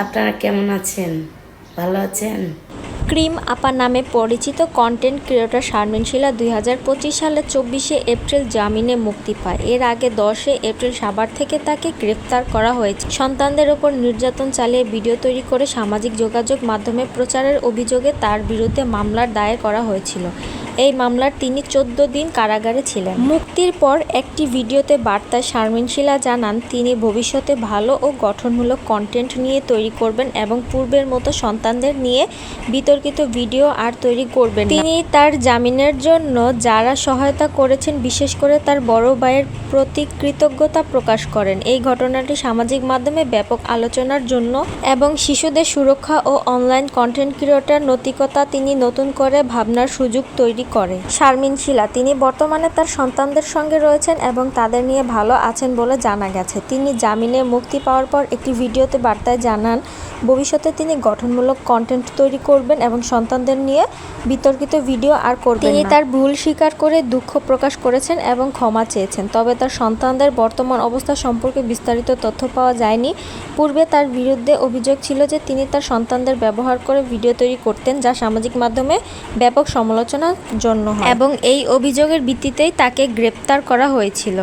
আপনারা কেমন আছেন? ভালো আছেন? ক্রিম আপা নামে পরিচিত কন্টেন্ট ক্রিয়েটর শারমিন শিলা 2025 সালের 24শে এপ্রিল জামিনে মুক্তি পায়। এর আগে 10শে এপ্রিল সাভার থেকে তাকে গ্রেফতার করা হয়েছে। সন্তানদের ওপর নির্যাতন চালিয়ে ভিডিও তৈরি করে সামাজিক যোগাযোগ মাধ্যমে প্রচারের অভিযোগে তার বিরুদ্ধে মামলার দায়ের করা হয়েছিল। এই মামলার তিনি 14 দিন কারাগারে ছিলেন। মুক্তির পর একটি ভিডিওতে বার্তায় শারমিন শিলা জানান তিনি ভবিষ্যতে ভালো ও গঠনমূলক কন্টেন্ট নিয়ে তৈরি করবেন এবং পূর্বের মতো সন্তানদের নিয়ে বিতর্কিত ভিডিও আর তৈরি করবেন না। তিনি তার জামিনের জন্য যারা সহায়তা করেছেন, বিশেষ করে তার বড় ভাইয়ের প্রতি কৃতজ্ঞতা প্রকাশ করেন। এই ঘটনাটি সামাজিক মাধ্যমে ব্যাপক আলোচনার জন্য এবং শিশুদের সুরক্ষা ও অনলাইন কন্টেন্ট ক্রিয়েটর নৈতিকতা তিনি নতুন করে ভাবনার সুযোগ তৈরি করে। শারমিন শিলা তিনি বর্তমানে তার সন্তানদের সঙ্গে রয়েছেন এবং তাদের নিয়ে ভালো আছেন বলে জানা গেছে। তিনি জামিনে মুক্তি পাওয়ার পর একটি ভিডিওতে বার্তায় জানান ভবিষ্যতে তিনি গঠনমূলক কন্টেন্ট তৈরি করবেন এবং সন্তানদের নিয়ে বিতর্কিত ভিডিও আর করবেন না। তিনি তার ভুল স্বীকার করে দুঃখ প্রকাশ করেছেন এবং ক্ষমা চেয়েছেন। তবে তার সন্তানদের বর্তমান অবস্থা সম্পর্কে বিস্তারিত তথ্য পাওয়া যায়নি। পূর্বে তার বিরুদ্ধে অভিযোগ ছিল যে তিনি তার সন্তানদের ব্যবহার করে ভিডিও তৈরি করতেন, যা সামাজিক মাধ্যমে ব্যাপক সমালোচনার জন্য হয় এবং এই অভিযোগের ভিত্তিতেই তাকে গ্রেপ্তার করা হয়েছিল।